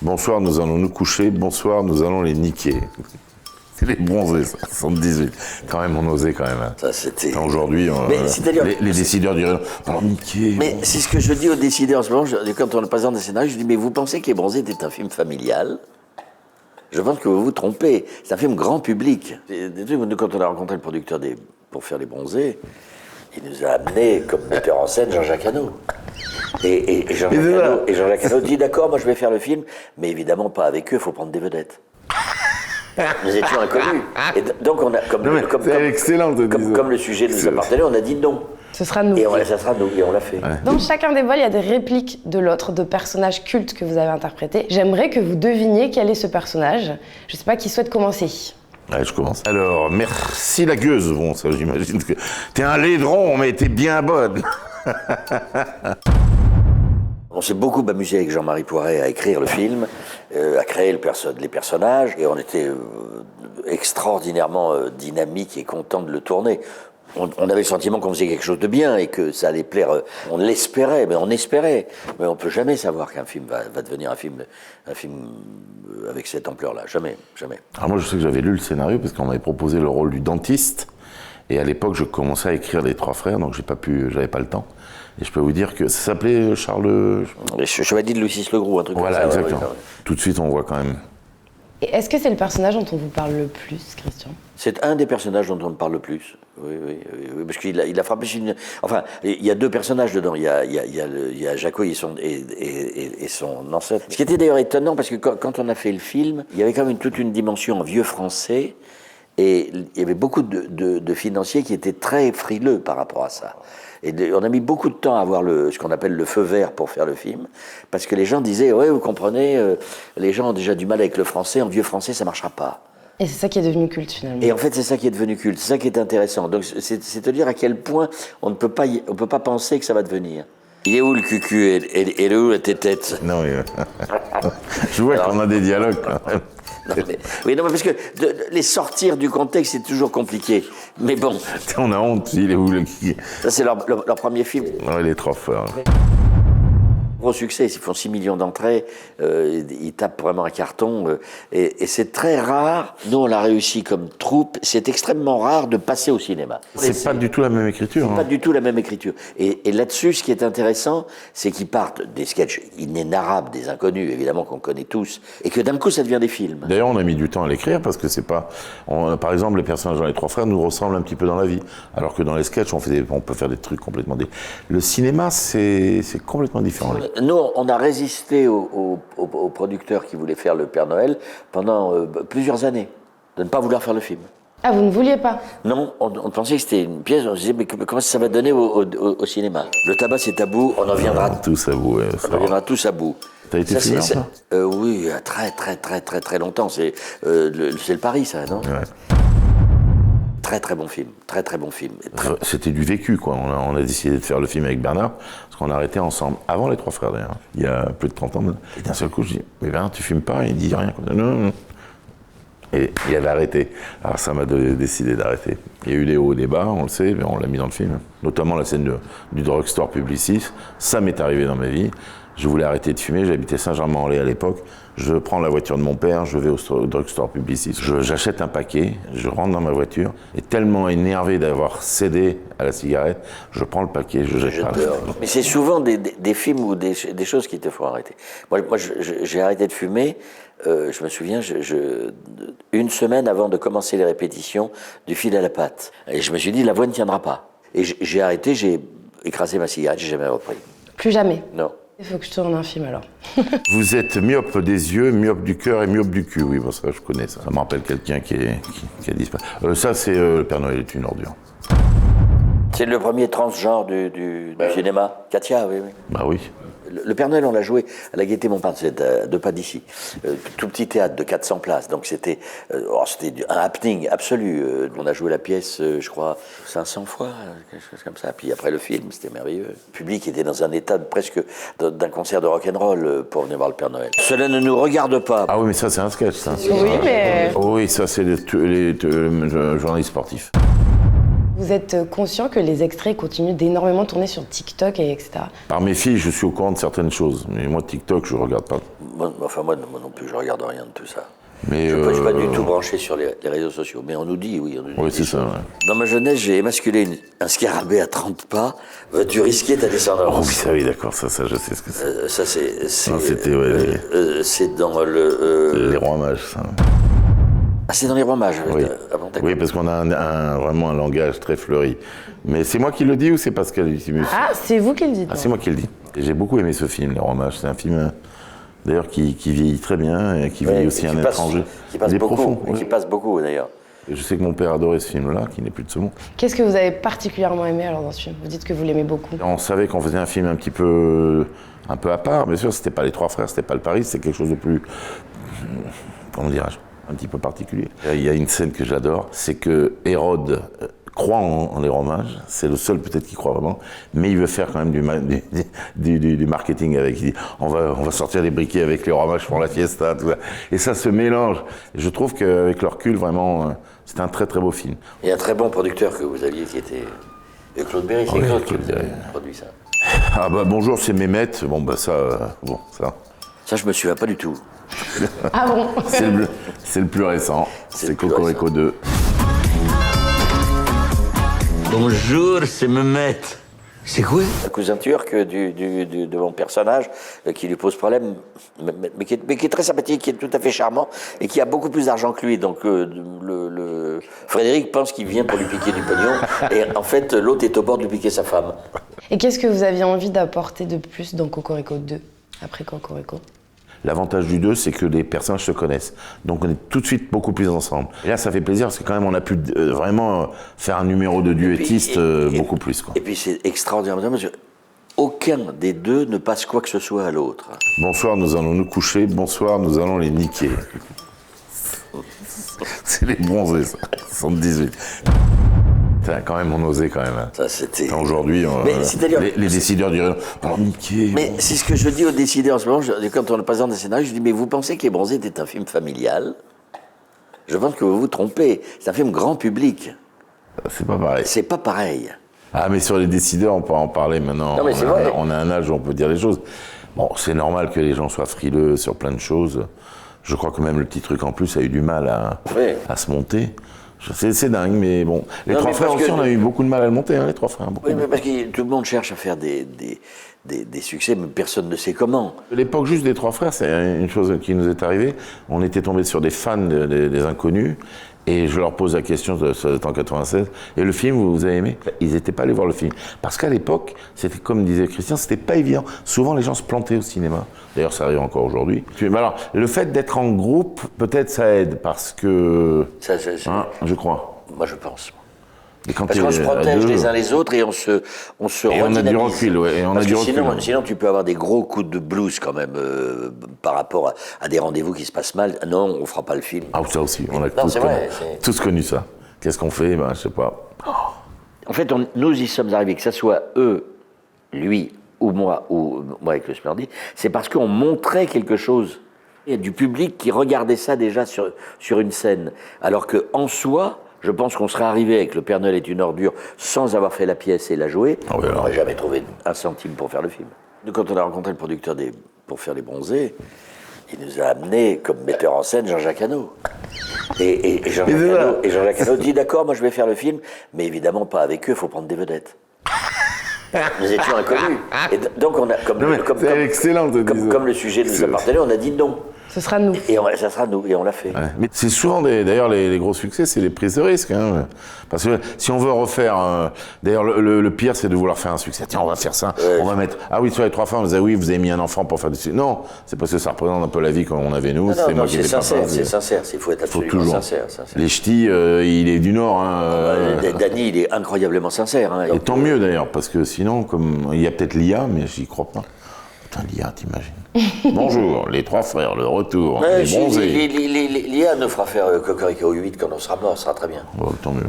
Bonsoir, nous allons nous coucher. Bonsoir, nous allons les niquer. C'est les bronzés, ça, 78. Quand même, on osait quand même. Hein. Ça, c'était... Aujourd'hui, les décideurs diraient « Oh, niquer !» Mais c'est ce que je dis aux décideurs en ce moment. Quand on présente des scénarios, je dis « Mais vous pensez que Les Bronzés était un film familial ?» Je pense que vous vous trompez. C'est un film grand public. Quand on a rencontré le producteur pour faire Les Bronzés, il nous a amené comme metteur en scène Jean-Jacques Hano. Et Jean-Jacques Hano dit « D'accord, moi je vais faire le film, mais évidemment pas avec eux, il faut prendre des vedettes. » Nous étions inconnus. Et donc, on a, comme le sujet nous appartenait, on a dit non. Ce sera nous. Ça sera nous, et on l'a fait. Ouais. Dans chacun des vols, il y a des répliques de l'autre, de personnages cultes que vous avez interprétés. J'aimerais que vous deviniez quel est ce personnage. Je sais pas qui souhaite commencer. Ouais, je commence. Alors, merci la gueuse. Bon, ça, j'imagine que t'es un laidron, mais t'es bien bonne. On s'est beaucoup amusé avec Jean-Marie Poiret à écrire le film, à créer les personnages, et on était extraordinairement dynamique et content de le tourner. On avait le sentiment qu'on faisait quelque chose de bien et que ça allait plaire. On l'espérait, mais on espérait. Mais on ne peut jamais savoir qu'un film va devenir un film avec cette ampleur-là. Jamais, jamais. Alors moi, je sais que j'avais lu le scénario parce qu'on m'avait proposé le rôle du dentiste. Et à l'époque, je commençais à écrire Les Trois Frères, donc j'avais pas le temps. Et je peux vous dire que ça s'appelait Charles... Chevalier de Louis Legroux, un truc voilà, comme ça. Exactement. Ouais. Tout de suite, on voit quand même... Et est-ce que c'est le personnage dont on vous parle le plus, Christian ? C'est un des personnages dont on me parle le plus. Oui, parce qu'il a frappé... Enfin, il y a deux personnages dedans. Il y a Jaco et son ancêtre. Ce qui était d'ailleurs étonnant, parce que quand on a fait le film, il y avait quand même toute une dimension en vieux français, et il y avait beaucoup de financiers qui étaient très frileux par rapport à ça. Et on a mis beaucoup de temps à avoir ce qu'on appelle le feu vert pour faire le film, parce que les gens disaient « Ouais, vous comprenez, les gens ont déjà du mal avec le français, en vieux français, ça ne marchera pas. » Et c'est ça qui est devenu culte, finalement. Et en fait, c'est ça qui est devenu culte, c'est ça qui est intéressant. Donc, c'est te dire à quel point on ne peut pas penser que ça va devenir. Il est où le cucu et il est où la tétette ? Non, oui. Je vois qu'on a des dialogues, quand même. Oui, non, mais parce que les sortir du contexte, c'est toujours compliqué. Mais bon. On a honte, il est où le qui. Ça, c'est leur premier film. Ouais, Les Trois Frères. Gros succès, ils font 6 millions d'entrées, ils tapent vraiment un carton, et c'est très rare. Nous, on l'a réussi comme troupe, c'est extrêmement rare de passer au cinéma. C'est pas du tout la même écriture. C'est pas du tout la même écriture. Et là-dessus, ce qui est intéressant, c'est qu'ils partent des sketchs inénarrables, des inconnus, évidemment, qu'on connaît tous, et que d'un coup, ça devient des films. D'ailleurs, on a mis du temps à l'écrire, parce que c'est pas... par exemple, les personnages dans Les Trois Frères nous ressemblent un petit peu dans la vie, alors que dans les sketchs, on peut faire des trucs complètement... Le cinéma, c'est complètement différent. Nous, on a résisté aux producteurs qui voulaient faire le Père Noël pendant plusieurs années, de ne pas vouloir faire le film. Ah, vous ne vouliez pas ? Non, on pensait que c'était une pièce, on se disait, mais comment ça va donner au cinéma ? Le tabac, c'est tabou, on en viendra tous à bout. Ouais, on en viendra tous à bout. T'as été filmé ça ? Oui, il y a très longtemps. C'est le Paris, ça, non ? Ouais. Très bon film, très bon film. C'était du vécu, quoi. On a décidé de faire le film avec Bernard, parce qu'on a arrêté ensemble, avant Les Trois Frères d'ailleurs, il y a plus de 30 ans. Et d'un seul coup, je dis, mais Bernard, tu filmes pas ? Il dit rien. Non. Et il avait arrêté. Alors ça m'a décidé d'arrêter. Il y a eu des hauts et des bas, on le sait, mais on l'a mis dans le film. Notamment la scène du drugstore Publicis. Ça m'est arrivé dans ma vie. Je voulais arrêter de fumer, j'habitais Saint-Germain-en-Laye à l'époque. Je prends la voiture de mon père, je vais au drugstore Publicis. J'achète un paquet, je rentre dans ma voiture, et tellement énervé d'avoir cédé à la cigarette, je prends le paquet, je jette par la fenêtre. Mais c'est souvent des films ou des choses qui te font arrêter. Moi j'ai arrêté de fumer, je me souviens, une semaine avant de commencer les répétitions du Fil à la patte. Et je me suis dit, la voix ne tiendra pas. Et j'ai arrêté, j'ai écrasé ma cigarette, j'ai jamais repris. Plus jamais ? Non. Il faut que je tourne un film alors. Vous êtes myope des yeux, myope du cœur et myope du cul. Oui, bon, ça je connais ça. Ça me rappelle quelqu'un qui a disparu. Ça c'est Le Père Noël est une ordure. C'est le premier transgenre du cinéma. Katia, oui. Bah oui. Le Père Noël, on l'a joué à la Gaîté Montparnasse, c'est deux pas d'ici. Tout petit théâtre de 400 places. Donc c'était un happening absolu. On a joué la pièce, je crois, 500 fois, quelque chose comme ça. Puis après le film, c'était merveilleux. Le public était dans un état presque d'un concert de rock'n'roll pour venir voir le Père Noël. Cela ne nous regarde pas. Ah oui, mais ça c'est un sketch, ça. Oui, mais... Oh oui, ça c'est les journalistes sportifs. Vous êtes conscient que les extraits continuent d'énormément tourner sur TikTok et etc. Par mes filles, je suis au courant de certaines choses, mais moi, TikTok, je regarde pas. Moi non plus, je regarde rien de tout ça. Mais Je ne suis pas du tout branché sur les réseaux sociaux, mais on nous dit, oui. On nous dit Oui, des c'est ça, choses. ouais. Dans ma jeunesse, j'ai émasculé un scarabée à 30 pas. Vas-tu risquer ta Oh descendance? oui, ça, oui, d'accord, ça, je sais ce que c'est. Ça, c'est... Ah, c'était, ouais, c'est dans le... les rois mages, ça. Ah, c'est dans les rois mages. Oui, Ah bon, d'accord. oui parce qu'on a vraiment un langage très fleuri. Mais c'est moi qui le dis ou c'est Pascal Lucimus? Ah, c'est vous qui le dites. Ah, c'est moi qui le dis. Et j'ai beaucoup aimé ce film, Les Rois Mages. C'est un film, d'ailleurs, qui vieillit très bien et qui vieillit aussi un étranger. Qui passe Il est beaucoup, profond. et qui Ouais. passe beaucoup, d'ailleurs. Et je sais que mon père adorait ce film-là, qui n'est plus de ce monde. Qu'est-ce que vous avez particulièrement aimé alors dans ce film? Vous dites que vous l'aimez beaucoup. On savait qu'on faisait un film un peu à part. Bien sûr, c'était pas Les Trois Frères, c'était pas le Paris, c'était quelque chose de plus... Comment dirais-je? Un petit peu particulier. Il y a une scène que j'adore, c'est que Hérode croit en les Rois Mages, c'est le seul peut-être qui croit vraiment, mais il veut faire quand même du marketing avec. Il dit on va sortir les briquets avec les Rois Mages pour la fiesta, tout ça. Et ça se mélange. Et je trouve qu'avec le recul, vraiment, c'était un très très beau film. Il y a un très bon producteur que vous aviez qui était Claude Berry. C'est Oui, Claude qui Claude Berry. produit ça. Ah bah bonjour, c'est Mehmet. Bon bah ça, ça. Ça, je me souviens pas du tout. Ah bon? C'est le plus récent. C'est C'est le plus Cocorico récent. 2. Bonjour, c'est Mehmet. C'est quoi? Un cousin turc de mon personnage qui lui pose problème, mais qui est très sympathique, qui est tout à fait charmant et qui a beaucoup plus d'argent que lui. Donc Frédéric pense qu'il vient pour lui piquer du pognon et en fait l'autre est au bord de lui piquer sa femme. Et qu'est-ce que vous aviez envie d'apporter de plus dans Cocorico 2, après Cocorico? L'avantage du 2, c'est que les personnages se connaissent. Donc on est tout de suite beaucoup plus ensemble. Et là, ça fait plaisir parce que quand même, on a pu vraiment faire un numéro de duettiste beaucoup plus, quoi. Et puis c'est extraordinaire parce que aucun des deux ne passe quoi que ce soit à l'autre. Bonsoir, nous allons nous coucher. Bonsoir, nous allons les niquer. C'est les bronzés, ça. 78. Putain, quand même, on osait quand même. Hein. Ça, c'était... Enfin, aujourd'hui, Mais c'est-à-dire- les décideurs diraient niquer. Mais c'est ce que je dis aux décideurs en ce moment, quand on présente des scénarios, je dis mais vous pensez que Les Bronzés était un film familial? Je pense que vous vous trompez. C'est un film grand public. C'est pas pareil. C'est pas pareil. Ah, mais sur les décideurs, on peut en parler maintenant. Non, mais c'est vrai. On a un âge où on peut dire les choses. Bon, c'est normal que les gens soient frileux sur plein de choses. Je crois que même le petit truc en plus a eu du mal Oui. à se monter. C'est dingue, mais bon. Les Non, Trois mais Frères parce aussi, que- on a eu beaucoup de mal à le monter, hein, les Trois Frères. Beaucoup. Oui, mais parce que tout le monde cherche à faire des succès, mais personne ne sait comment. L'époque juste des Trois Frères, c'est une chose qui nous est arrivée. On était tombé sur des fans des Inconnus, et je leur pose la question, ça en 96, et le film, vous avez aimé? Ils n'étaient pas allés voir le film. Parce qu'à l'époque, c'était comme disait Christian, c'était pas évident. Souvent, les gens se plantaient au cinéma. D'ailleurs, ça arrive encore aujourd'hui. Mais alors, le fait d'être en groupe, peut-être ça aide, parce que... Ça, Hein, je crois. moi, je pense. Et quand Parce il qu'on est se à protège deux, les uns les autres et on se Et on a du redynamise. recul, ouais, et on a Parce du que recul, sinon, ouais. sinon, tu peux avoir des gros coups de blues quand même par rapport à des rendez-vous qui se passent mal. Non, on fera pas le film. Ah, ça aussi, on a Non, c'est vrai, tous connu ça. Qu'est-ce qu'on fait? Ben, je sais pas. En fait, nous y sommes arrivés, que ce soit eux, lui ou moi avec le Splendide, c'est parce qu'on montrait quelque chose. Il y a du public qui regardait ça déjà sur une scène. Alors qu'en soi, je pense qu'on serait arrivé avec Le Père Noël est une ordure sans avoir fait la pièce et la jouer. Ah oui, on alors. n'aurait jamais trouvé un centime pour faire le film. Nous, quand on a rencontré le producteur pour faire Les Bronzés, il nous a amené comme metteur en scène Jean-Jacques Hano. Et Jean-Jacques Hano dit d'accord, moi je vais faire le film, mais évidemment pas avec eux, il faut prendre des vedettes. Nous étions inconnus. Et donc on a, c'est excellent de dire ça. comme le sujet nous appartenait, on a dit non. Ce sera nous. Et ça sera nous, et on l'a fait. Ouais. Mais c'est souvent, d'ailleurs, les gros succès, c'est les prises de risque. Hein. Parce que si on veut refaire... d'ailleurs, le pire, c'est de vouloir faire un succès. Tiens, on va faire ça. Ouais. On va mettre... Ah oui, sur les Trois Frères, on disait, oui, vous avez mis un enfant pour faire du succès. Non, c'est parce que ça représente un peu la vie comme on avait nous. Non, moi qui c'est étais sincère, papa, c'est sincère. Il faut être faut absolument toujours. sincère. Les ch'tis, il est du Nord. Hein, Danny, il est incroyablement sincère. Hein, et tant mieux, d'ailleurs, parce que sinon, comme il y a peut-être l'IA, mais j'y crois pas. Putain, l'IA, t'imagines. Bonjour, les Trois Frères, le retour, Ouais, les bronzés. L'IA nous fera faire Cocorico 8 quand on sera mort, ça sera très bien. Bon, tant mieux.